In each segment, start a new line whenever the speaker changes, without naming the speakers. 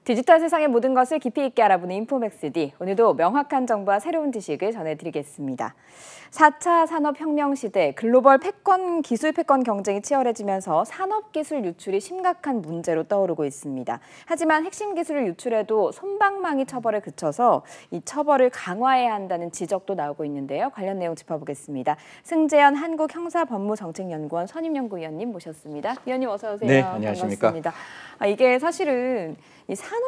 디지털 세상의 모든 것을 깊이 있게 알아보는 인포맥스D. 오늘도 명확한 정보와 새로운 지식을 전해드리겠습니다. 4차 산업혁명 시대 글로벌 기술 패권 경쟁이 치열해지면서 산업기술 유출이 심각한 문제로 떠오르고 있습니다. 하지만 핵심 기술을 유출해도 솜방망이 처벌에 그쳐서 이 처벌을 강화해야 한다는 지적도 나오고 있는데요. 관련 내용 짚어보겠습니다. 승재현 한국형사법무정책연구원 선임연구위원님 모셨습니다. 위원님 어서 오세요.
네, 안녕하십니까.
반갑습니다. 이게 사실은 이 산업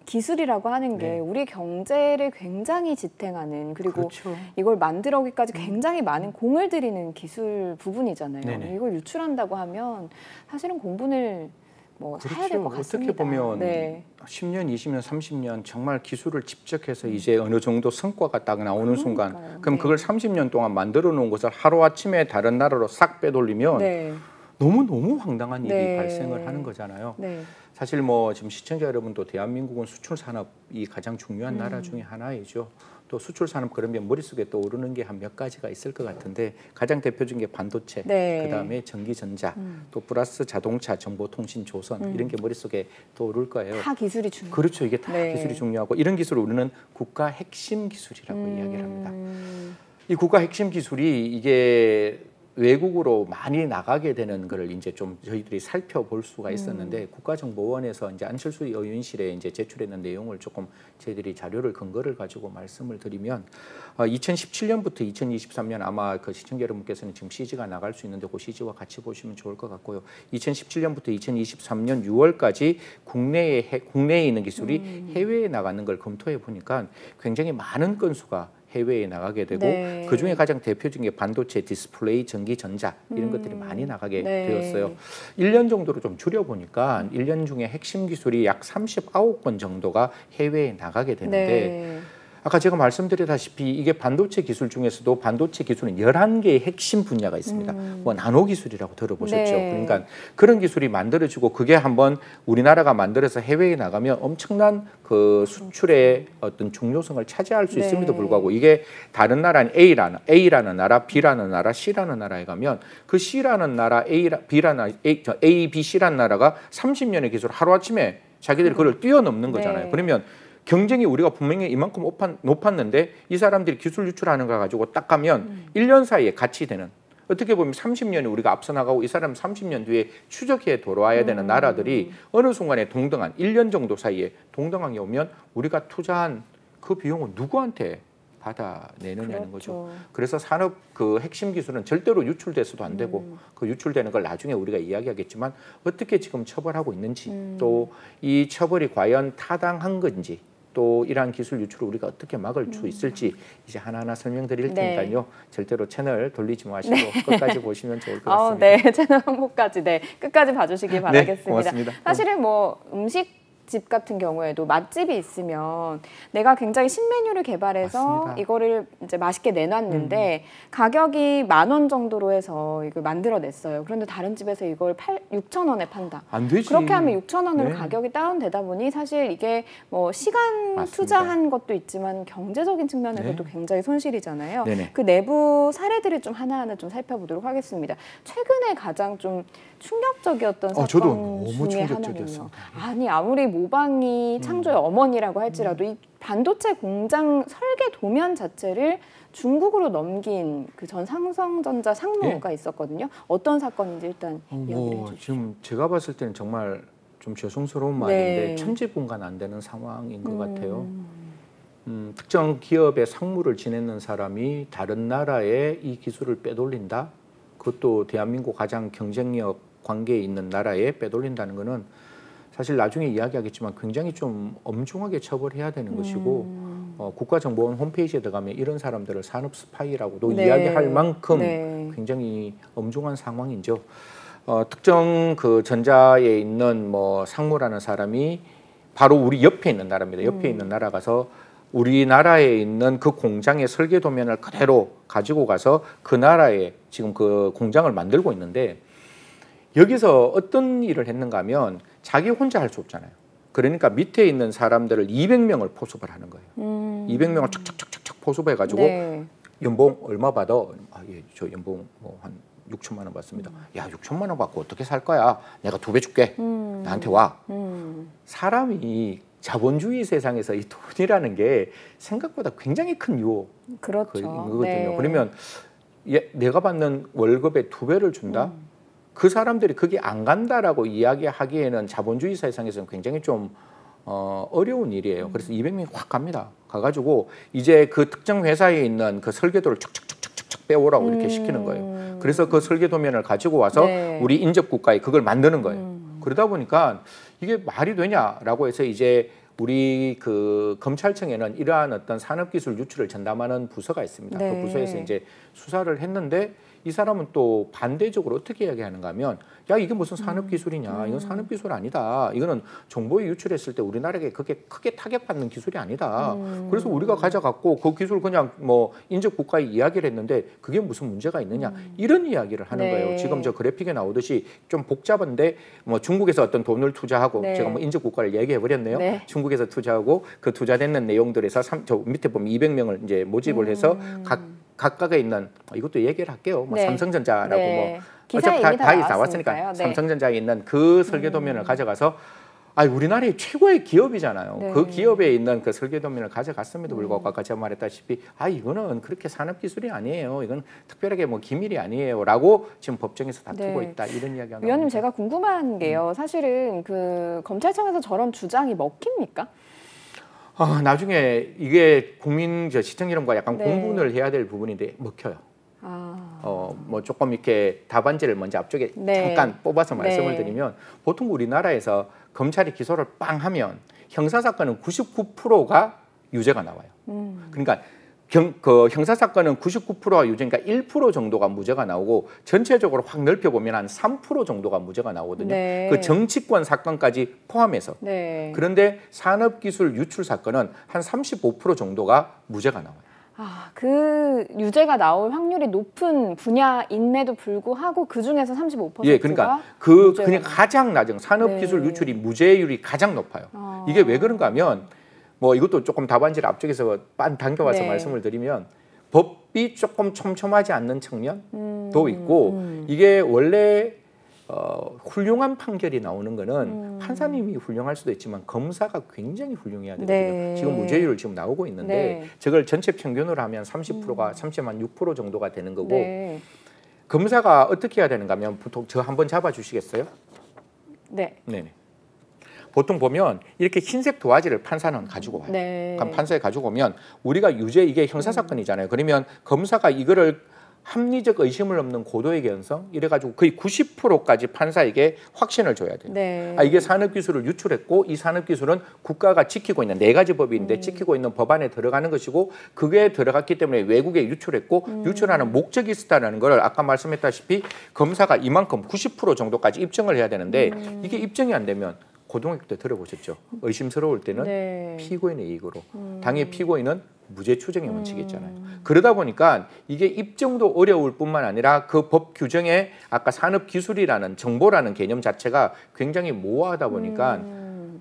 기술이라고 하는 게 우리 경제를 굉장히 지탱하는 그리고
그렇죠.
이걸 만들어오기까지 굉장히 많은 공을 들이는 기술 부분이잖아요.
네네.
이걸 유출한다고 하면 사실은 공분을
그렇죠.
사야 될 것 같습니다.
어떻게 보면
네.
10년, 20년, 30년 정말 기술을 집적해서 이제 어느 정도 성과가 딱 나오는 순간 그럼
네.
그걸 30년 동안 만들어 놓은 것을 하루아침에 다른 나라로 싹 빼돌리면
네.
너무 황당한 일이
네.
발생을 하는 거잖아요.
네.
사실 지금 시청자 여러분도 대한민국은 수출 산업이 가장 중요한 나라 중에 하나이죠. 또 수출 산업 그러면 머릿속에 떠오르는 게 한 몇 가지가 있을 것 같은데 가장 대표적인 게 반도체,
네.
그다음에 전기전자, 또 플러스 자동차, 정보통신, 조선 이런 게 머릿속에 떠오를 거예요.
다 기술이 중요해요.
그렇죠. 이게 다
네.
기술이 중요하고 이런 기술을 우리는 국가 핵심 기술이라고 이야기를 합니다. 이 국가 핵심 기술이 이게 외국으로 많이 나가게 되는 거를 이제 좀 저희들이 살펴볼 수가 있었는데 국가정보원에서 이제 안철수 의원실에 이제 제출했는 내용을 조금 저희들이 자료를 근거를 가지고 말씀을 드리면 2017년부터 2023년 아마 그 시청자 여러분께서는 지금 CG가 나갈 수 있는데 그 CG와 같이 보시면 좋을 것 같고요. 2017년부터 2023년 6월까지 국내에 있는 기술이 해외에 나가는 걸 검토해 보니까 굉장히 많은 건수가 해외에 나가게 되고
네.
그중에 가장 대표적인 게 반도체, 디스플레이, 전기, 전자 이런 것들이 많이 나가게
네.
되었어요. 1년 정도로 좀 줄여보니까 1년 중에 핵심 기술이 약 39건 정도가 해외에 나가게 되는데
네.
아까 제가 말씀드렸다시피 이게 반도체 기술 중에서도 반도체 기술은 11개의 핵심 분야가 있습니다. 나노 기술이라고 들어보셨죠?
네.
그러니까 그런 기술이 만들어지고 그게 한번 우리나라가 만들어서 해외에 나가면 엄청난 그 수출의 어떤 중요성을 차지할 수 있음에도 불구하고 이게 다른 나라인 A라는 나라, B라는 나라, C라는 나라에 가면 그 C라는 나라, A, B, C라는 나라가 30년의 기술 하루아침에 자기들이 그걸 뛰어넘는 거잖아요.
네.
그러면 경쟁이 우리가 분명히 이만큼 높았는데 이 사람들이 기술 유출하는 거 가지고 딱 가면 1년 사이에 같이 되는 어떻게 보면 30년이 우리가 앞서 나가고 이 사람 30년 뒤에 추적해 돌아와야 되는 나라들이 어느 순간에 동등한 1년 정도 사이에 동등하게 오면 우리가 투자한 그 비용은 누구한테 받아내느냐는 거죠. 그래서 산업 그 핵심 기술은 절대로 유출돼서도 안 되고 그 유출되는 걸 나중에 우리가 이야기하겠지만 어떻게 지금 처벌하고 있는지 또 이 처벌이 과연 타당한 건지 또 이러한 기술 유출을 우리가 어떻게 막을 수 있을지 이제 하나하나 설명드릴 테니까요. 절대로 채널 돌리지 마시고 끝까지 보시면 좋을 것 같습니다.
네, 채널 홍보까지 끝까지 봐주시기 바라겠습니다.
네, 고맙습니다.
사실은 음식집 같은 경우에도 맛집이 있으면 내가 굉장히 신메뉴를 개발해서
맞습니다.
이거를 이제 맛있게 내놨는데 가격이 10,000원 정도로 해서 이걸 만들어냈어요. 그런데 다른 집에서 이걸 6,000원에 판다.
안 되지.
그렇게 하면 6,000원으로
네.
가격이 다운되다 보니 사실 이게 시간
맞습니다.
투자한 것도 있지만 경제적인 측면에서도 굉장히 손실이잖아요.
네네.
그 내부 사례들을 좀 하나하나 좀 살펴보도록 하겠습니다. 최근에 가장 좀 충격적이었던 사건
저도 너무
중에 하나는요.
충격적이었습니다.
아니 아무리 모방이 창조의 어머니라고 할지라도 이 반도체 공장 설계 도면 자체를 중국으로 넘긴 그 전 삼성전자 상무가 있었거든요. 어떤 사건인지 일단 이야기를 해주시죠.
지금 제가 봤을 때는 정말 좀 죄송스러운 말인데 천지분간 안 되는 상황인 것 같아요. 특정 기업의 상무를 지내는 사람이 다른 나라에 이 기술을 빼돌린다. 그것도 대한민국 가장 경쟁력 관계에 있는 나라에 빼돌린다는 것은 사실 나중에 이야기하겠지만 굉장히 좀 엄중하게 처벌해야 되는 것이고 국가정보원 홈페이지에 들어가면 이런 사람들을 산업 스파이라고도 이야기할 만큼 굉장히 엄중한 상황이죠. 특정 그 전자에 있는 상무라는 사람이 바로 우리 옆에 있는 나라입니다. 옆에 있는 나라 가서 우리나라에 있는 그 공장의 설계 도면을 그대로 가지고 가서 그 나라에 지금 그 공장을 만들고 있는데 여기서 어떤 일을 했는가 하면 자기 혼자 할 수 없잖아요. 그러니까 밑에 있는 사람들을 200명을 포섭을 하는 거예요. 200명을 척척척척 포섭해가지고 연봉 얼마 받아? 저 연봉 한 6천만 원 받습니다. 야, 6천만 원 받고 어떻게 살 거야? 내가 2배 줄게. 나한테 와. 사람이 자본주의 세상에서 이 돈이라는 게 생각보다 굉장히 큰 유혹.
그렇죠.
거거든요.
네.
그러면 내가 받는 월급의 2배를 준다? 그 사람들이 거기 안 간다라고 이야기하기에는 자본주의 세상에서는 굉장히 좀 어려운 일이에요. 그래서 200명이 확 갑니다. 가가지고 이제 그 특정 회사에 있는 그 설계도를 척척척척척 빼오라고 이렇게 시키는 거예요. 그래서 그 설계도면을 가지고 와서
네.
우리 인접국가에 그걸 만드는 거예요. 그러다 보니까 이게 말이 되냐라고 해서 이제 우리 그 검찰청에는 이러한 어떤 산업기술 유출을 전담하는 부서가 있습니다.
네.
그 부서에서 이제 수사를 했는데 이 사람은 또 반대적으로 어떻게 이야기하는가 하면 야 이게 무슨 산업기술이냐 이건 산업기술 아니다 이거는 정보에 유출했을 때 우리나라에 그렇게 크게 타격받는 기술이 아니다 그래서 우리가 가져갔고 그 기술 그냥 뭐 인접국가에 이야기를 했는데 그게 무슨 문제가 있느냐 이런 이야기를 하는
네.
거예요. 지금 저 그래픽에 나오듯이 좀 복잡한데 뭐 중국에서 어떤 돈을 투자하고
네.
제가 뭐 인접국가를 얘기해 버렸네요.
네.
중국에서 투자하고 그 투자되는 내용들에서 저 밑에 보면 200명을 이제 모집을 해서 각각에 있는 이것도 얘기를 할게요. 뭐
네.
삼성전자라고
네.
뭐
기사에
어차피
이미 다
다 나왔으니까
나왔으니까요. 네.
삼성전자에 있는 그 설계도면을 가져가서 우리나라의 최고의 기업이잖아요.
네.
그 기업에 있는 그 설계도면을 가져갔음에도 불구하고 아까 제가 말했다시피 이거는 그렇게 산업기술이 아니에요. 이건 특별하게 뭐 기밀이 아니에요라고 지금 법정에서 다투고
네.
있다 이런 이야기가
위원님
나옵니다.
제가 궁금한 게요. 사실은 그 검찰청에서 저런 주장이 먹힙니까?
나중에 이게 국민 시청 여러분과 약간
네.
공분을 해야 될 부분인데 먹혀요. 뭐 조금 이렇게 답안지를 먼저 앞쪽에
네.
잠깐 뽑아서 말씀을
네.
드리면 보통 우리나라에서 검찰이 기소를 빵 하면 형사사건은 99%가 유죄가 나와요. 그러니까 그 형사사건은 99%가 유죄니까 1% 정도가 무죄가 나오고 전체적으로 확 넓혀보면 한 3% 정도가 무죄가 나오거든요.
네.
그 정치권 사건까지 포함해서.
네.
그런데 산업기술 유출 사건은 한 35% 정도가 무죄가 나와요.
그 유죄가 나올 확률이 높은 분야임에도 불구하고 그 중에서 35%가
예, 그러니까 그냥 가장 낮은 산업기술
네.
유출이 무죄율이 가장 높아요. 이게 왜 그런가 하면 뭐 이것도 조금 답안지를 앞쪽에서 당겨와서
네.
말씀을 드리면 법이 조금 촘촘하지 않는 측면도 있고 이게 원래 훌륭한 판결이 나오는 거는 판사님이 훌륭할 수도 있지만 검사가 굉장히 훌륭해야 되거든요.
네.
지금 무죄율 지금 나오고 있는데
네.
저걸 전체 평균으로 하면 30%가 30.6% 정도가 되는 거고
네.
검사가 어떻게 해야 되는가 하면 보통 저 한번 잡아 주시겠어요?
네.
네네. 보통 보면 이렇게 흰색 도화지를 판사는 가지고 와요.
네.
그럼 판사에 가지고 오면 우리가 유죄 이게 형사사건이잖아요. 그러면 검사가 이거를 합리적 의심을 없는 고도의 개연성 이래가지고 거의 90%까지 판사에게 확신을 줘야 돼요.
네.
이게 산업기술을 유출했고 이 산업기술은 국가가 지키고 있는 4가지 법인데 지키고 있는 법 안에 들어가는 것이고 그게 들어갔기 때문에 외국에 유출했고 유출하는 목적이 있었다는 걸 아까 말씀했다시피 검사가 이만큼 90% 정도까지 입증을 해야 되는데 이게 입증이 안 되면 고등학교 때 들어보셨죠? 의심스러울 때는
네.
피고인의 이익으로 당연히 피고인은 무죄 추정의 원칙이 있잖아요. 그러다 보니까 이게 입증도 어려울 뿐만 아니라 그 법 규정에 아까 산업기술이라는 정보라는 개념 자체가 굉장히 모호하다 보니까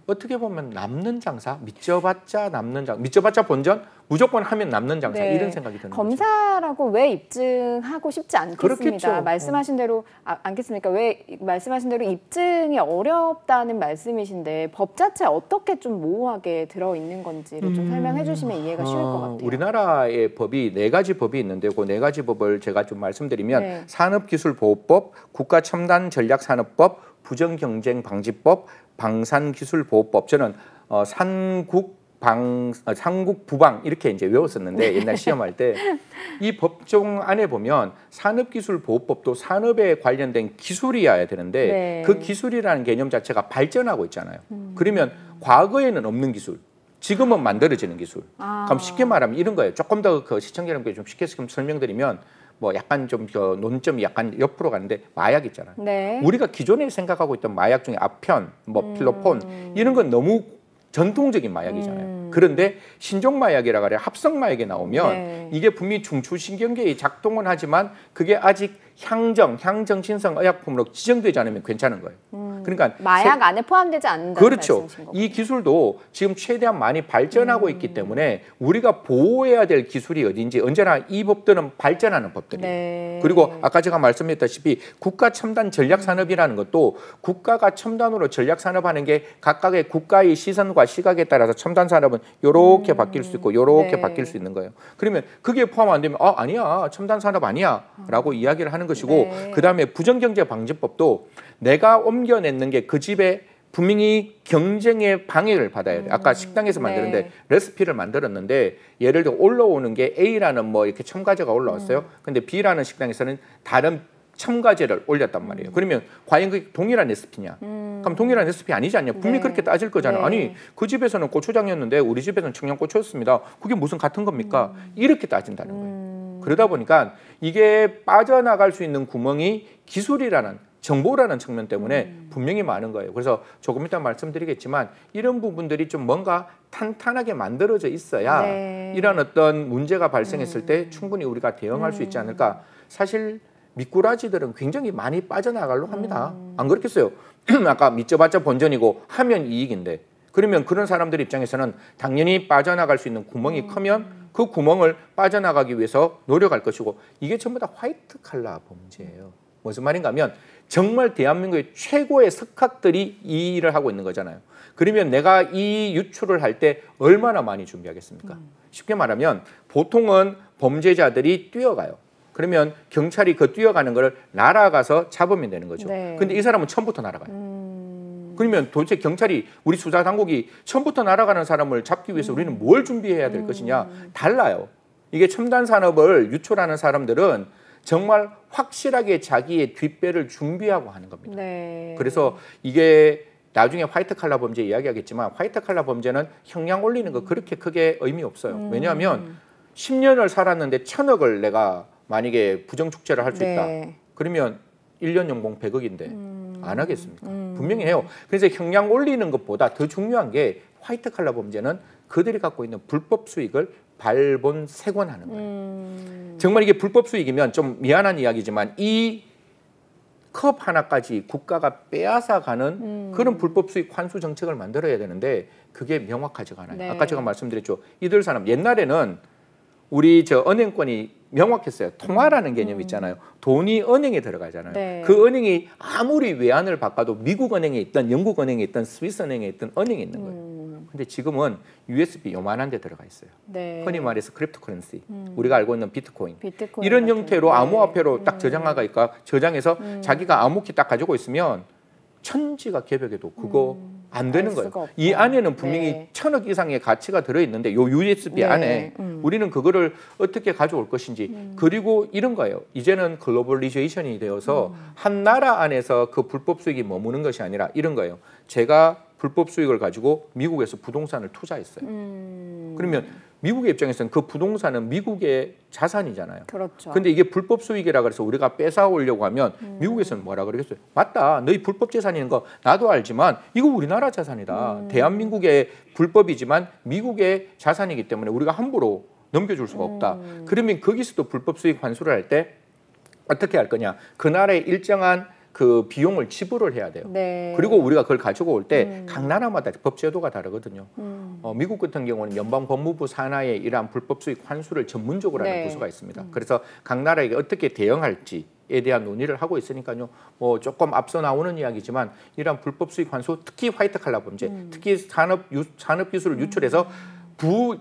어떻게 보면 남는 장사, 믿져봤자 남는 장사, 믿져봤자 본전, 무조건 하면 남는 장사
네.
이런 생각이 드는 거죠.
검사라고 왜 입증하고 싶지 않겠습니다.
그렇겠죠.
말씀하신 대로 않겠습니까? 왜 말씀하신 대로 입증이 어렵다는 말씀이신데 법 자체 어떻게 좀 모호하게 들어있는 건지를 좀 설명해 주시면 이해가 쉬울 것 같아요.
우리나라의 법이 4가지 법이 있는데 그 4가지 법을 제가 좀 말씀드리면
네.
산업기술보호법, 국가첨단전략산업법, 부정경쟁방지법, 방산기술보호법. 저는 상국부방 이렇게 이제 외웠었는데 옛날 시험할 때 이 법정 안에 보면 산업기술보호법도 산업에 관련된 기술이어야 되는데
네.
그 기술이라는 개념 자체가 발전하고 있잖아요. 그러면 과거에는 없는 기술, 지금은 만들어지는 기술. 그럼 쉽게 말하면 이런 거예요. 조금 더 그 시청자 여러분께 좀 쉽게 설명드리면 뭐 약간 좀 그 논점이 약간 옆으로 가는데 마약 있잖아요.
네.
우리가 기존에 생각하고 있던 마약 중에 아편, 뭐 필로폰 이런 건 너무 전통적인 마약이잖아요. 그런데 신종 마약이라 그래 합성 마약이 나오면
네.
이게 분명히 중추신경계에 작동은 하지만 그게 아직 향정신성 의약품으로 지정되지 않으면 괜찮은 거예요. 그러니까
마약 안에 포함되지 않는다는
그렇죠.
말씀이신 거군요.
이 기술도 지금 최대한 많이 발전하고 있기 때문에 우리가 보호해야 될 기술이 어딘지 언제나 이 법들은 발전하는 법들이에요.
네.
그리고 아까 제가 말씀드렸다시피 국가 첨단 전략 산업이라는 것도 국가가 첨단으로 전략 산업하는 게 각각의 국가의 시선과 시각에 따라서 첨단 산업은 요렇게 바뀔 수 있고 요렇게
네.
바뀔 수 있는 거예요. 그러면 그게 포함 안 되면 아니야. 첨단 산업 아니야라고 이야기를 하는 것이고
네.
그다음에 부정경제 방지법도 내가 옮겨내는 게 그 집에 분명히 경쟁의 방해를 받아야 돼. 아까 식당에서 만드는데
네.
레시피를 만들었는데 예를 들어 올라오는 게 A라는 뭐 이렇게 첨가제가 올라왔어요. 근데 B라는 식당에서는 다른 첨가제를 올렸단 말이에요. 그러면 과연 그게 동일한 레시피냐? 그럼 동일한 레시피 아니지 않냐? 분명히
네.
그렇게 따질 거잖아요.
네.
아니 그 집에서는 고추장이었는데 우리 집에서는 청양고추였습니다. 그게 무슨 같은 겁니까? 이렇게 따진다는 거예요. 그러다 보니까 이게 빠져나갈 수 있는 구멍이 기술이라는 정보라는 측면 때문에 분명히 많은 거예요. 그래서 조금 이따 말씀드리겠지만 이런 부분들이 좀 뭔가 탄탄하게 만들어져 있어야
네.
이런 어떤 문제가 발생했을 때 충분히 우리가 대응할 수 있지 않을까. 사실 미꾸라지들은 굉장히 많이 빠져나가려고 합니다. 안 그렇겠어요? 아까 믿져봤자 본전이고 하면 이익인데 그러면 그런 사람들 입장에서는 당연히 빠져나갈 수 있는 구멍이 크면 그 구멍을 빠져나가기 위해서 노력할 것이고 이게 전부 다 화이트 칼라 범죄예요. 무슨 말인가 하면 정말 대한민국의 최고의 석학들이 이 일을 하고 있는 거잖아요. 그러면 내가 이 유출을 할 때 얼마나 많이 준비하겠습니까? 쉽게 말하면 보통은 범죄자들이 뛰어가요. 그러면 경찰이 그 뛰어가는 걸 날아가서 잡으면 되는 거죠.
네.
근데 이 사람은 처음부터 날아가요. 그러면 도대체 경찰이 우리 수사 당국이 처음부터 날아가는 사람을 잡기 위해서 우리는 뭘 준비해야 될 것이냐? 달라요. 이게 첨단 산업을 유출하는 사람들은 정말 확실하게 자기의 뒷배를 준비하고 하는 겁니다.
네.
그래서 이게 나중에 화이트 칼라 범죄 이야기하겠지만 화이트 칼라 범죄는 형량 올리는 거 그렇게 크게 의미 없어요. 왜냐하면 10년을 살았는데 1,000억을 내가 만약에 부정축제를 할 수 있다.
네.
그러면 1년 연봉 100억인데 안 하겠습니까? 분명히 해요. 그래서 형량 올리는 것보다 더 중요한 게 화이트 칼라 범죄는 그들이 갖고 있는 불법 수익을 발본색원하는 거예요. 정말 이게 불법 수익이면 좀 미안한 이야기지만 이 컵 하나까지 국가가 빼앗아가는 그런 불법 수익 환수 정책을 만들어야 되는데 그게 명확하지가 않아요.
네.
아까 제가 말씀드렸죠. 이들 사람 옛날에는 우리 저 은행권이 명확했어요. 통화라는 개념이 있잖아요. 돈이 은행에 들어가잖아요.
네.
그 은행이 아무리 외환을 바꿔도 미국 은행에 있던 영국 은행에 있던 스위스 은행에 있던 은행에 있는 거예요. 근데 지금은 USB 요만한 데 들어가 있어요.
네.
흔히 말해서 크립토커런시, 우리가 알고 있는 비트코인.
비트코인
이런
같은,
형태로
네.
암호화폐로 딱 저장하니까 저장해서 자기가 암호키 딱 가지고 있으면 천지가 개벽해도 그거 안 되는
알
거예요.
수가 없다.
이 안에는 분명히
네.
1,000억 이상의 가치가 들어있는데 요 USB
네.
안에 우리는 그거를 어떻게 가져올 것인지 그리고 이런 거예요. 이제는 글로벌리제이션이 되어서 한 나라 안에서 그 불법 수익이 머무는 것이 아니라 이런 거예요. 제가 불법 수익을 가지고 미국에서 부동산을 투자했어요. 그러면 미국의 입장에서는 그 부동산은 미국의 자산이잖아요.
그렇죠.
근데 이게 불법 수익이라 그래서 우리가 뺏어오려고 하면 미국에서는 뭐라 그러겠어요? 맞다. 너희 불법 재산인 거 나도 알지만 이거 우리나라 자산이다. 대한민국의 불법이지만 미국의 자산이기 때문에 우리가 함부로 넘겨줄 수가 없다. 그러면 거기서도 불법 수익 환수를 할 때 어떻게 할 거냐? 그 나라의 일정한 그 비용을 지불을 해야 돼요.
네.
그리고 우리가 그걸 가지고 올 때 각 나라마다 법 제도가 다르거든요. 미국 같은 경우는 연방법무부 산하에 이러한 불법 수익 환수를 전문적으로 하는
네.
부서가 있습니다. 그래서 각 나라에게 어떻게 대응할지에 대한 논의를 하고 있으니까요. 뭐 조금 앞서 나오는 이야기지만 이러한 불법 수익 환수, 특히 화이트 칼라 범죄, 특히 산업 기술을 유출해서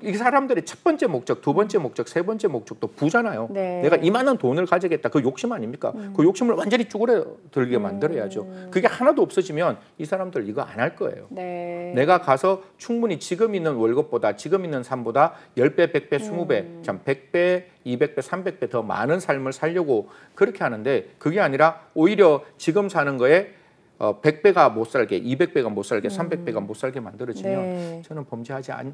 이 사람들의 첫 번째 목적, 두 번째 목적, 세 번째 목적도 부잖아요.
네.
내가 이만한 돈을 가지겠다. 그 욕심 아닙니까? 그 욕심을 완전히 쭈그러들게 만들어야죠. 그게 하나도 없어지면 이 사람들 이거 안 할 거예요.
네.
내가 가서 충분히 지금 있는 월급보다 지금 있는 삶보다 10배, 100배, 20배, 참 100배, 200배, 300배 더 많은 삶을 살려고 그렇게 하는데 그게 아니라 오히려 지금 사는 거에 100배가 못 살게, 200배가 못 살게, 300배가 못 살게 만들어지면
네.
저는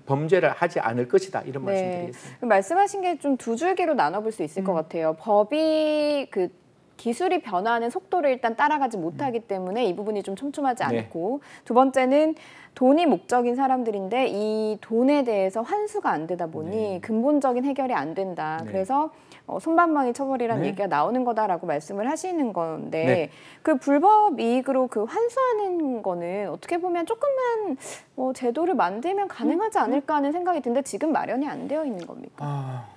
범죄를 하지 않을 것이다 이런
네.
말씀드리겠습니다.
말씀하신 게 좀 두 줄기로 나눠볼 수 있을 것 같아요. 법이 그 기술이 변화하는 속도를 일단 따라가지 못하기 때문에 이 부분이 좀 촘촘하지 않고 두 번째는 돈이 목적인 사람들인데 이 돈에 대해서 환수가 안 되다 보니 근본적인 해결이 안 된다. 그래서 손방망이 처벌이라는 얘기가 나오는 거다라고 말씀을 하시는 건데 그 불법 이익으로 그 환수하는 거는 어떻게 보면 조금만 제도를 만들면 가능하지 않을까 하는 생각이 드는데 지금 마련이 안 되어 있는 겁니까?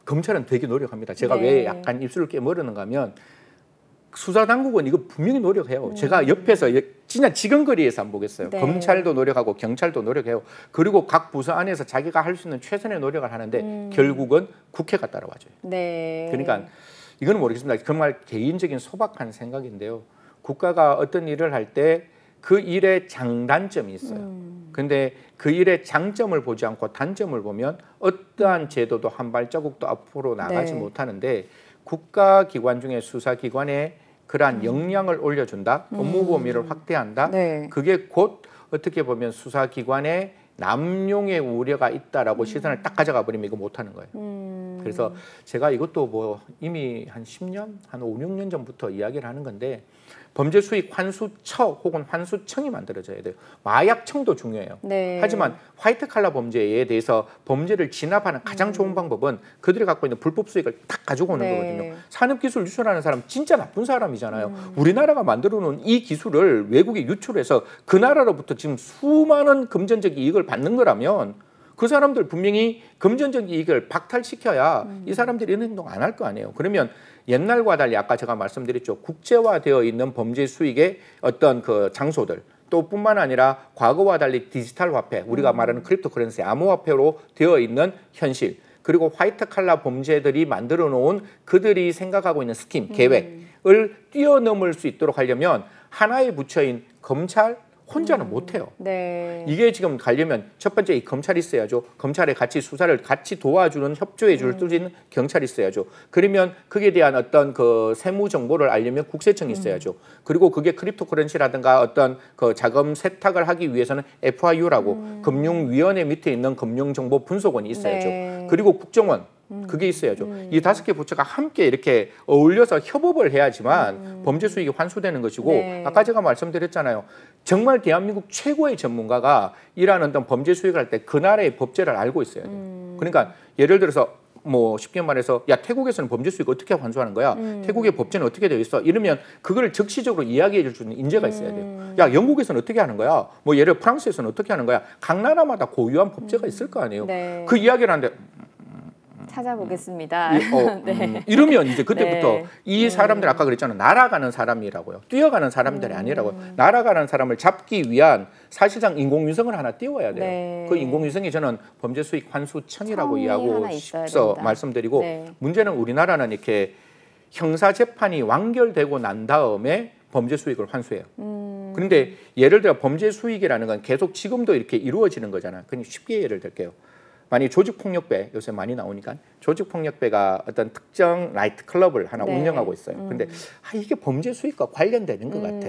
검찰은 되게 노력합니다. 제가 왜 약간 입술을 깨무르는가 하면 수사당국은 이거 분명히 노력해요. 제가 옆에서 진짜 지근거리에서 안 보겠어요. 검찰도 노력하고 경찰도 노력해요. 그리고 각 부서 안에서 자기가 할 수 있는 최선의 노력을 하는데 결국은 국회가 따라와줘요. 그러니까 이건 모르겠습니다. 정말 개인적인 소박한 생각인데요. 국가가 어떤 일을 할 때 그 일의 장단점이 있어요. 근데 그 일의 장점을 보지 않고 단점을 보면 어떠한 제도도 한 발자국도 앞으로 나가지 못하는데 국가기관 중에 수사기관에 그러한 역량을 올려준다, 업무 범위를 확대한다. 그게 곧 어떻게 보면 수사기관에 남용의 우려가 있다라고 시선을 딱 가져가 버리면 이거 못하는 거예요. 그래서 제가 이것도 뭐 이미 한 10년, 한 5, 6년 전부터 이야기를 하는 건데 범죄수익환수처 혹은 환수청이 만들어져야 돼요. 마약청도 중요해요. 하지만 화이트 칼라 범죄에 대해서 범죄를 진압하는 가장 좋은 방법은 그들이 갖고 있는 불법 수익을 딱 가지고 오는 거거든요. 산업기술 유출하는 사람 진짜 나쁜 사람이잖아요. 우리나라가 만들어 놓은 이 기술을 외국에 유출해서 그 나라로부터 지금 수많은 금전적 이익을 받는 거라면 그 사람들 분명히 금전적 이익을 박탈시켜야 이 사람들이 이런 행동 안 할 거 아니에요. 그러면 옛날과 달리 아까 제가 말씀드렸죠. 국제화되어 있는 범죄 수익의 어떤 그 장소들 또 뿐만 아니라 과거와 달리 디지털 화폐, 우리가 말하는 크립토커런시, 암호화폐로 되어 있는 현실 그리고 화이트 칼라 범죄들이 만들어 놓은 그들이 생각하고 있는 스킨, 계획을 뛰어넘을 수 있도록 하려면 하나의 부처인 검찰, 혼자는 못해요. 이게 지금 가려면 첫 번째 이 검찰이 있어야죠. 검찰에 같이 수사를 같이 도와주는 협조해 줄 수 있는 경찰이 있어야죠. 그러면 그에 대한 어떤 그 세무 정보를 알려면 국세청이 있어야죠. 그리고 그게 크립토커런시라든가 어떤 그 자금 세탁을 하기 위해서는 FIU라고 금융위원회 밑에 있는 금융정보 분석원이 있어야죠. 그리고 국정원 그게 있어야죠. 이 5개 부처가 함께 이렇게 어울려서 협업을 해야지만 범죄 수익이 환수되는 것이고 아까 제가 말씀드렸잖아요. 정말 대한민국 최고의 전문가가 일하는 어떤 범죄 수익을 할 때 그 나라의 법제를 알고 있어야 돼요. 그러니까 예를 들어서 뭐 쉽게 말해서 야 태국에서는 범죄 수익 어떻게 환수하는 거야? 태국의 법제는 어떻게 되어 있어? 이러면 그거를 적시적으로 이야기해 줄 수 있는 인재가 있어야 돼요. 야 영국에서는 어떻게 하는 거야? 뭐 예를 들어 프랑스에서는 어떻게 하는 거야? 각 나라마다 고유한 법제가 있을 거 아니에요. 그 이야기를 하는데
찾아보겠습니다.
이러면 이제 그때부터 이 사람들 아까 그랬잖아요. 날아가는 사람이라고요. 뛰어가는 사람들이 아니라고요. 날아가는 사람을 잡기 위한 사실상 인공위성을 하나 띄워야 돼요. 그 인공위성이 저는 범죄수익 환수청이라고 이해하고 싶어서 말씀드리고 문제는 우리나라는 이렇게 형사재판이 완결되고 난 다음에 범죄수익을 환수해요. 그런데 예를 들어 범죄수익이라는 건 계속 지금도 이렇게 이루어지는 거잖아요. 그냥 쉽게 예를 들게요. 만약 조직폭력배 요새 많이 나오니까 조직폭력배가 어떤 특정 나이트 클럽을 하나 운영하고 있어요. 그런데 이게 범죄 수익과 관련되는 것 같아.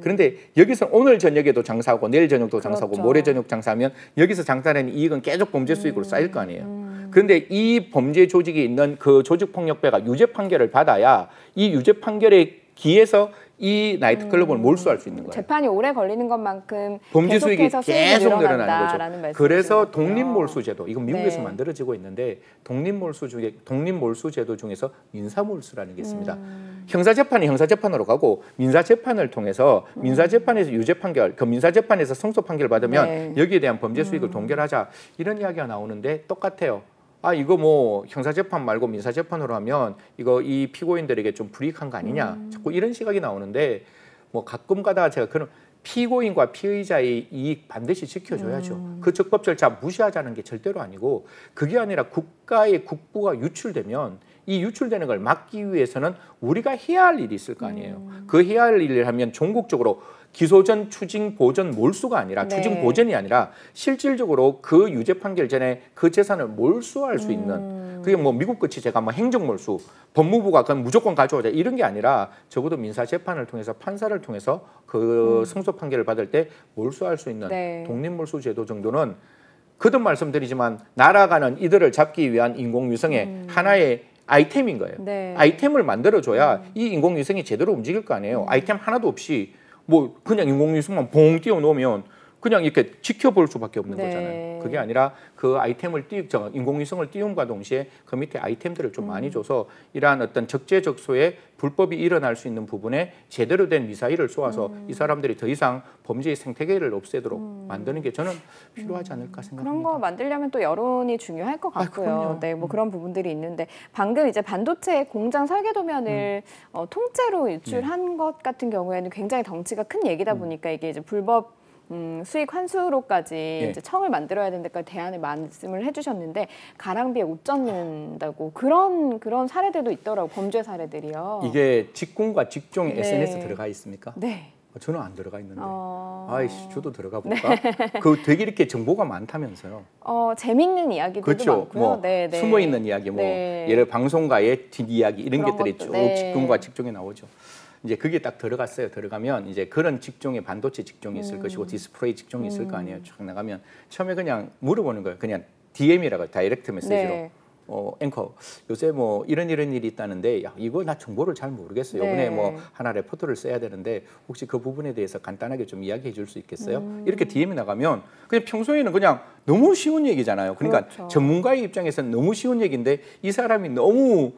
그런데 여기서 오늘 저녁에도 장사하고 내일 저녁도 장사하고 모레 저녁 장사하면 여기서 장사하는 이익은 계속 범죄 수익으로 쌓일 거 아니에요. 그런데 이 범죄 조직이 있는 그 조직폭력배가 유죄 판결을 받아야 이 유죄 판결에 기해서 이 나이트클럽을 몰수할 수 있는 거예요.
재판이 오래 걸리는 것만큼
범죄 수익이 계속 늘어나는 거죠. 그래서
거군요.
독립몰수제도, 이건 미국에서 만들어지고 있는데 독립몰수제도 중에서 민사몰수라는 게 있습니다. 형사재판이 형사재판으로 가고 민사재판을 통해서 민사재판에서 유죄 판결, 그 민사재판에서 성소 판결 받으면 여기에 대한 범죄 수익을 동결하자 이런 이야기가 나오는데 똑같아요. 이거 뭐 형사재판 말고 민사재판으로 하면 이거 이 피고인들에게 좀 불이익한 거 아니냐 자꾸 이런 시각이 나오는데 뭐 가끔 가다가 제가 그런 피고인과 피의자의 이익 반드시 지켜줘야죠. 그 적법 절차 무시하자는 게 절대로 아니고 그게 아니라 국가의 국부가 유출되면 이 유출되는 걸 막기 위해서는 우리가 해야 할 일이 있을 거 아니에요. 그 해야 할 일을 하면 전국적으로 기소전, 추징, 보전, 몰수가 아니라 추징, 보전이 아니라 실질적으로 그 유죄 판결 전에 그 재산을 몰수할 수 있는 그게 뭐 미국 끝이 제가 뭐 행정몰수, 법무부가 그건 무조건 가져오자 이런 게 아니라 적어도 민사재판을 통해서 판사를 통해서 그 승소 판결을 받을 때 몰수할 수 있는 독립몰수 제도 정도는 거듭 말씀드리지만 날아가는 이들을 잡기 위한 인공위성의 하나의 아이템인 거예요. 아이템을 만들어줘야 이 인공위성이 제대로 움직일 거 아니에요. 아이템 하나도 없이 뭐 그냥 인공위성만 봉 띄워놓으면 그냥 이렇게 지켜볼 수밖에 없는
네.
거잖아요. 그게 아니라 그 아이템을 인공위성을 띄움과 동시에 그 밑에 아이템들을 좀 많이 줘서 이러한 어떤 적재적소에 불법이 일어날 수 있는 부분에 제대로 된 미사일을 쏘아서 이 사람들이 더 이상 범죄의 생태계를 없애도록 만드는 게 저는 필요하지 않을까 생각합니다.
그런 거 만들려면 또 여론이 중요할 것 같고요. 네, 뭐 그런 부분들이 있는데 방금 이제 반도체 공장 설계도면을 통째로 유출한 것 같은 경우에는 굉장히 덩치가 큰 얘기다 보니까 이게 이제 불법 수익 환수로까지 이제 청을 만들어야 된다까지 대안을 말씀을 해주셨는데 가랑비에 옷 젖는다고 그런 사례들도 있더라고 범죄 사례들이요.
이게 직군과 직종에 SNS 들어가 있습니까?
네.
저는 안 들어가 있는데. 아이씨, 저도 들어가 볼까? 그 되게 이렇게 정보가 많다면서요.
재밌는 이야기들도
그렇죠.
많고요.
뭐 숨어 있는 이야기, 뭐 예를 방송가의 뒷이야기 이런 것들이 쭉 직군과 직종에 나오죠. 이제 그게 딱 들어갔어요. 들어가면 이제 그런 직종의 반도체 직종이 있을 것이고 디스플레이 직종이 있을 거 아니에요. 쭉 나가면 처음에 그냥 물어보는 거예요. 그냥 DM이라고 다이렉트 메시지로. 앵커 요새 뭐 이런 일이 있다는데 야 이거 나 정보를 잘 모르겠어요. 이번에 뭐 하나 레포트를 써야 되는데 혹시 그 부분에 대해서 간단하게 좀 이야기해 줄 수 있겠어요? 이렇게 DM이 나가면 그냥 평소에는 그냥 너무 쉬운 얘기잖아요. 그러니까 전문가의 입장에서는 너무 쉬운 얘기인데 이 사람이 너무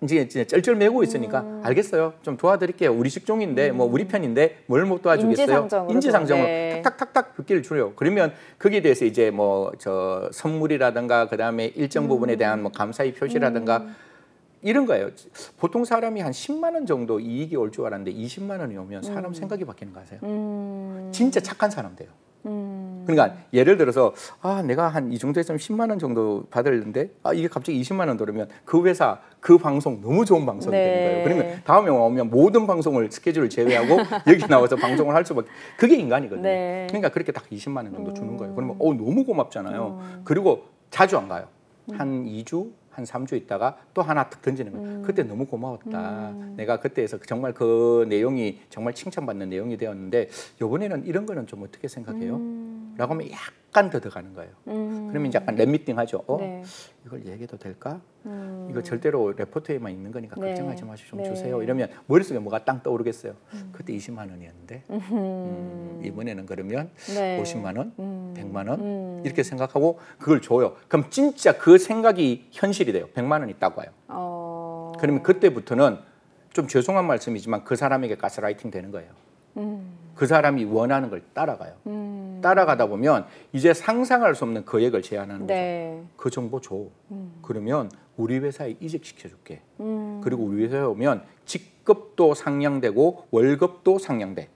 이제 쩔쩔매고 있으니까 알겠어요. 좀 도와드릴게요. 우리 직종인데 뭐 우리 편인데 뭘 못 도와주겠어요? 인지상정을 탁탁탁탁 듣기를 줄여요. 그러면 거기에 대해서 이제 뭐 저 선물이라든가 그다음에 일정 부분에 대한 뭐 감사의 표시라든가 이런 거예요. 보통 사람이 한 10만 원 정도 이익이 올 줄 알았는데 20만 원이 오면 사람 생각이 바뀌는 거 아세요? 진짜 착한 사람 돼요. 그러니까 예를 들어서 내가 한 이 정도 했으면 10만 원 정도 받을는데 이게 갑자기 20만 원 들으면 그 회사 그 방송 너무 좋은 방송이 되는 거예요. 그러면 다음에 오면 모든 방송을 스케줄을 제외하고 여기 나와서 방송을 할 수밖에. 그게 인간이거든요. 그러니까 그렇게 딱 20만 원 정도 주는 거예요. 그러면 너무 고맙잖아요. 그리고 자주 안 가요. 한 2주 한 3주 있다가 또 하나 탁 던지는 거예요. 그때 너무 고마웠다. 내가 그때에서 정말 그 내용이 정말 칭찬받는 내용이 되었는데 이번에는 이런 거는 좀 어떻게 생각해요? 라고 하면 약간 더 들어가는 거예요. 그러면 이제 약간 랩미팅 하죠. 이걸 얘기해도 될까? 이거 절대로 레포트에만 있는 거니까 걱정하지 마시고 좀 주세요. 이러면 머릿속에 뭐가 땅 떠오르겠어요. 그때 20만 원이었는데 이번에는 그러면 50만 원, 100만 원 이렇게 생각하고 그걸 줘요. 그럼 진짜 그 생각이 현실이 돼요. 100만 원이 있다고 해요. 그러면 그때부터는 좀 죄송한 말씀이지만 그 사람에게 가스라이팅 되는 거예요. 그 사람이 원하는 걸 따라가요. 따라가다 보면 이제 상상할 수 없는 거액을 제안하는 거죠. 그 정보 줘. 그러면 우리 회사에 이직시켜줄게. 그리고 우리 회사에 오면 직급도 상향되고 월급도 상향돼.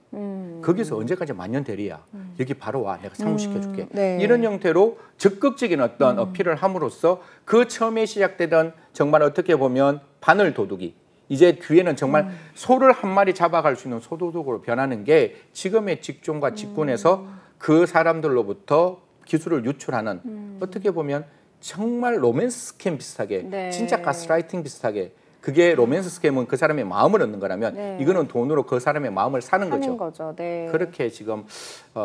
거기서 언제까지 만년대리야. 여기 바로 와. 내가 상무시켜줄게. 이런 형태로 적극적인 어떤 어필을 함으로써 그 처음에 시작되던 정말 어떻게 보면 바늘 도둑이 이제 뒤에는 정말 소를 한 마리 잡아갈 수 있는 소도둑으로 변하는 게 지금의 직종과 직군에서 그 사람들로부터 기술을 유출하는 어떻게 보면 정말 로맨스 스캠 비슷하게 진짜 가스라이팅 비슷하게 그게 로맨스 스캠은 그 사람의 마음을 얻는 거라면 이거는 돈으로 그 사람의 마음을 사는 거죠. 그렇게 지금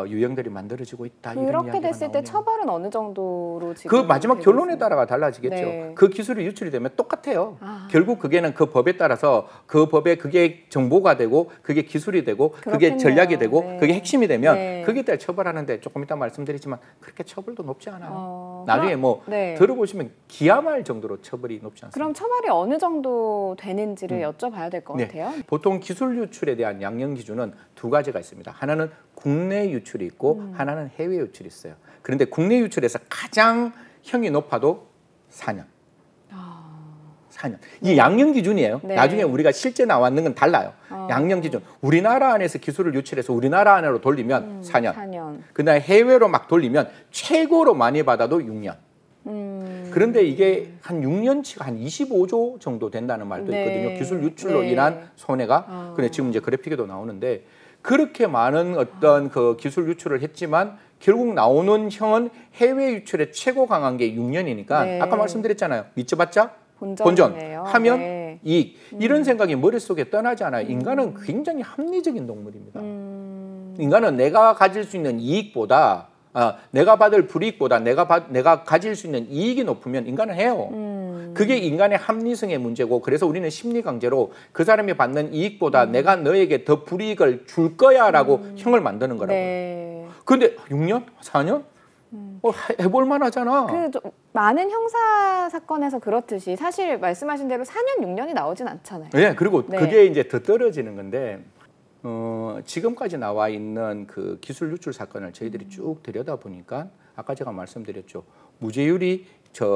유형들이 만들어지고 있다.
그렇게 됐을 때 처벌은 어느 정도로 지금
그 마지막 결론에 따라가 달라지겠죠. 그 기술이 유출이 되면 똑같아요. 결국 그게는 그 법에 따라서 그 법에 그게 정보가 되고 그게 기술이 되고 그게 전략이 되고 그게 핵심이 되면 거기에 따라 처벌하는데 조금 이따 말씀드리지만 그렇게 처벌도 높지 않아요. 나중에 뭐 들어보시면 기하말 정도로 처벌이 높지 않습니다.
그럼 처벌이 어느 정도 되는지를 여쭤봐야 될 것 같아요.
보통 기술 유출에 대한 양형 기준은 두 가지가 있습니다. 하나는 국내 유출이 있고 하나는 해외 유출이 있어요. 그런데 국내 유출에서 가장 형이 높아도 4년. 4년. 이게 양형 기준이에요. 나중에 우리가 실제 나왔는 건 달라요. 양형 기준. 우리나라 안에서 기술을 유출해서 우리나라 안으로 돌리면 4년. 그다음에 해외로 막 돌리면 최고로 많이 받아도 6년. 그런데 이게 한 6년치가 한 25조 정도 된다는 말도 있거든요. 기술 유출로 인한 손해가. 근데 지금 이제 그래픽에도 나오는데 그렇게 많은 어떤 그 기술 유출을 했지만 결국 나오는 형은 해외 유출에 최고 강한 게 6년이니까 아까 말씀드렸잖아요. 믿져봤자 본전 하면 이익. 이런 생각이 머릿속에 떠나지 않아요. 인간은 굉장히 합리적인 동물입니다. 인간은 내가 가질 수 있는 이익보다 내가 받을 불이익보다 내가 가질 수 있는 이익이 높으면 인간은 해요. 그게 인간의 합리성의 문제고 그래서 우리는 심리 강제로 그 사람이 받는 이익보다 내가 너에게 더 불이익을 줄 거야 라고 형을 만드는 거라고요. 근데 6년? 4년? 해볼 만하잖아.
많은 형사 사건에서 그렇듯이 사실 말씀하신 대로 4년, 6년이 나오진 않잖아요.
네, 그리고 그게 이제 더 떨어지는 건데 지금까지 나와 있는 그 기술 유출 사건을 저희들이 쭉 들여다보니까 아까 제가 말씀드렸죠. 무죄율이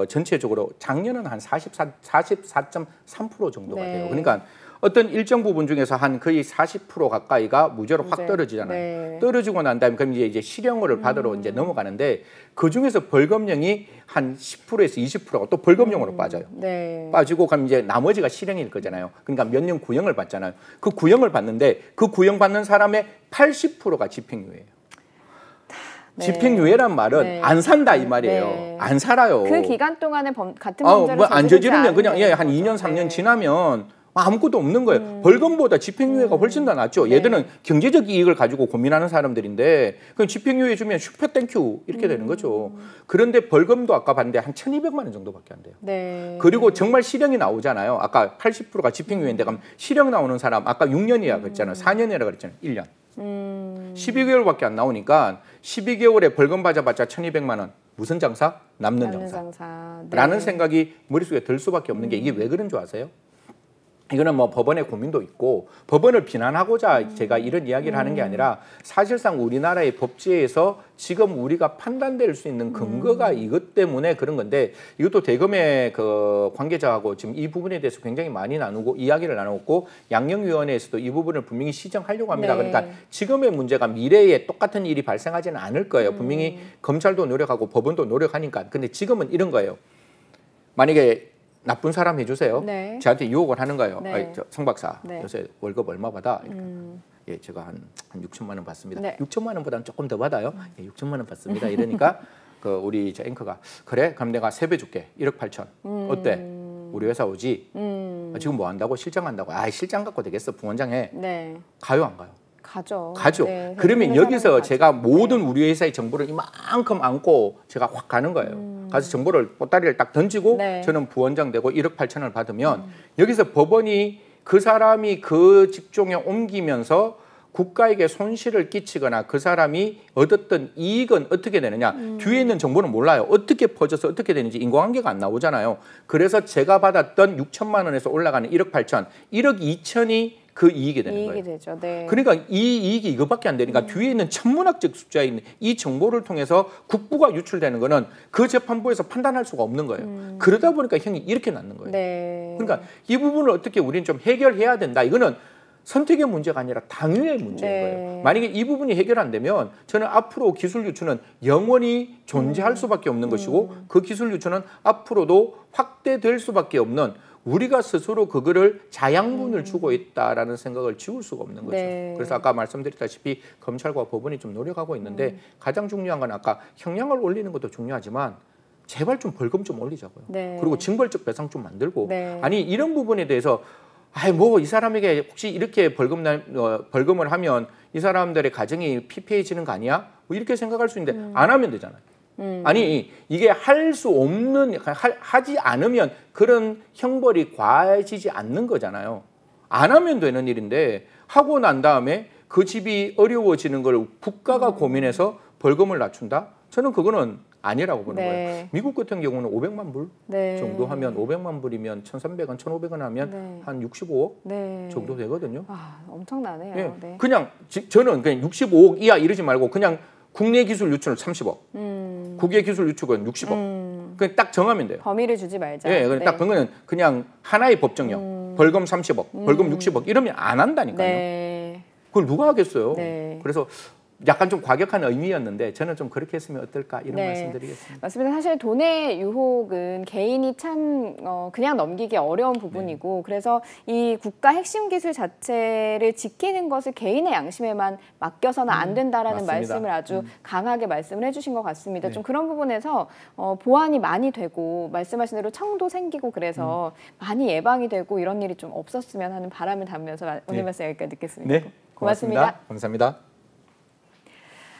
전체적으로 작년은 한 44.3% 정도가 돼요. 그러니까 어떤 일정 부분 중에서 한 거의 40% 가까이가 무죄로 확 떨어지잖아요. 떨어지고 난 다음에 그럼 이제 실형을 받으러 이제 넘어가는데 그 중에서 벌금형이 한 10%에서 20%가 또 벌금형으로 빠져요. 빠지고 그럼 이제 나머지가 실형일 거잖아요. 그러니까 몇 년 구형을 받잖아요. 그 구형을 받는데 그 구형 받는 사람의 80%가 집행유예예요. 집행유예란 말은 안 산다 이 말이에요. 안 살아요.
그 기간 동안에 같은 범죄를
안 저지르면 그냥 한 2년 3년 지나면 아무것도 없는 거예요. 벌금보다 집행유예가 훨씬 더 낫죠. 얘들은 경제적 이익을 가지고 고민하는 사람들인데 그럼 집행유예 주면 슈퍼 땡큐 이렇게 되는 거죠. 그런데 벌금도 아까 봤는데 한 1,200만 원 정도밖에 안 돼요. 그리고 정말 실형이 나오잖아요. 아까 80%가 집행유예인데 그럼 실형 나오는 사람 아까 6년이라 그랬잖아요. 4년이라 그랬잖아요. 1년. 12개월밖에 안 나오니까 12개월에 벌금 받아봤자 1,200만 원. 무슨 장사? 남는 장사. 라는 생각이 머릿속에 들 수밖에 없는 게 이게 왜 그런 줄 아세요? 이거는 뭐 법원의 고민도 있고 법원을 비난하고자 제가 이런 이야기를 하는 게 아니라 사실상 우리나라의 법제에서 지금 우리가 판단될 수 있는 근거가 이것 때문에 그런 건데 이것도 대검의 그 관계자하고 지금 이 부분에 대해서 굉장히 많이 나누고 이야기를 나눴고 양형위원회에서도 이 부분을 분명히 시정하려고 합니다. 그러니까 지금의 문제가 미래에 똑같은 일이 발생하지는 않을 거예요. 분명히 검찰도 노력하고 법원도 노력하니까. 근데 지금은 이런 거예요. 만약에 나쁜 사람 해주세요. 저한테 유혹을 하는 거예요. 성 박사, 요새 월급 얼마 받아? 예, 제가 한 6천만 원 받습니다. 6천만 원보다는 조금 더 받아요. 예, 6천만 원 받습니다. 이러니까 그 우리 저 앵커가 그래? 그럼 내가 3배 줄게. 1억 8천. 어때? 우리 회사 오지? 지금 뭐 한다고? 실장 한다고? 실장 갖고 되겠어. 부원장 해. 가요 안 가요? 가죠. 그러면 여기서 제가 모든 우리 회사의 정보를 이만큼 안고 제가 확 가는 거예요. 가서 정보를 보따리를 딱 던지고 저는 부원장 되고 1억 8천을 받으면 여기서 법원이 그 사람이 그 직종에 옮기면서 국가에게 손실을 끼치거나 그 사람이 얻었던 이익은 어떻게 되느냐. 뒤에 있는 정보는 몰라요. 어떻게 퍼져서 어떻게 되는지 인과관계가 안 나오잖아요. 그래서 제가 받았던 6천만 원에서 올라가는 1억 8천, 1억 2천이 그 이익이 되는 거예요.
되죠.
그러니까 이 이익이 이것밖에 안 되니까 뒤에 있는 천문학적 숫자에 있는 이 정보를 통해서 국부가 유출되는 거는 그 재판부에서 판단할 수가 없는 거예요. 그러다 보니까 형이 이렇게 났는 거예요. 그러니까 이 부분을 어떻게 우리는 좀 해결해야 된다. 이거는 선택의 문제가 아니라 당위의 문제인 거예요. 만약에 이 부분이 해결 안 되면 저는 앞으로 기술 유출은 영원히 존재할 수밖에 없는 것이고 그 기술 유출은 앞으로도 확대될 수밖에 없는 우리가 스스로 그거를 자양분을 주고 있다라는 생각을 지울 수가 없는 거죠. 그래서 아까 말씀드렸다시피 검찰과 법원이 좀 노력하고 있는데 가장 중요한 건 아까 형량을 올리는 것도 중요하지만 제발 좀 벌금 좀 올리자고요. 그리고 징벌적 배상 좀 만들고 아니 이런 부분에 대해서 뭐 이 사람에게 혹시 이렇게 벌금을 하면 이 사람들의 가정이 피폐해지는 거 아니야? 뭐 이렇게 생각할 수 있는데 안 하면 되잖아요. 아니 이게 할 수 없는 하지 않으면 그런 형벌이 과해지지 않는 거잖아요. 안 하면 되는 일인데 하고 난 다음에 그 집이 어려워지는 걸 국가가 고민해서 벌금을 낮춘다? 저는 그거는 아니라고 보는 거예요. 미국 같은 경우는 500만 불 정도 하면 500만 불이면 1,300원, 1,500원 하면 한 65억 정도 되거든요.
엄청나네요.
그냥 저는 그냥 65억 이하 이러지 말고 그냥 국내 기술 유출은 30억, 국외 기술 유출은 60억. 그냥 딱 정하면 돼요.
범위를 주지 말자.
예, 딱 그거는 그냥 하나의 법정형. 벌금 30억, 벌금 60억 이러면 안 한다니까요. 그걸 누가 하겠어요. 그래서 약간 좀 과격한 의미였는데 저는 좀 그렇게 했으면 어떨까 이런 말씀드리겠습니다.
맞습니다. 사실 돈의 유혹은 개인이 참 그냥 넘기기 어려운 부분이고 그래서 이 국가 핵심 기술 자체를 지키는 것을 개인의 양심에만 맡겨서는 안 된다라는 말씀을 아주 강하게 말씀을 해주신 것 같습니다. 좀 그런 부분에서 보완이 많이 되고 말씀하신 대로 청도 생기고 그래서 많이 예방이 되고 이런 일이 좀 없었으면 하는 바람을 담으면서 오늘 말씀 여기까지 듣겠습니다. 고맙습니다.
감사합니다.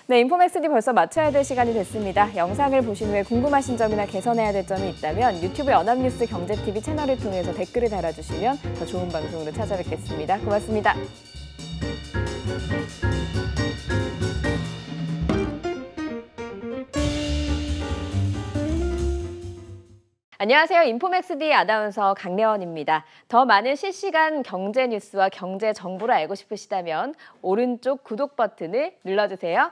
네, 인포맥스D 벌써 마쳐야 될 시간이 됐습니다. 영상을 보신 후에 궁금하신 점이나 개선해야 될 점이 있다면 유튜브 연합뉴스 경제TV 채널을 통해서 댓글을 달아주시면 더 좋은 방송으로 찾아뵙겠습니다. 고맙습니다. 안녕하세요. 인포맥스D 아나운서 강래원입니다. 더 많은 실시간 경제 뉴스와 경제 정보를 알고 싶으시다면 오른쪽 구독 버튼을 눌러주세요.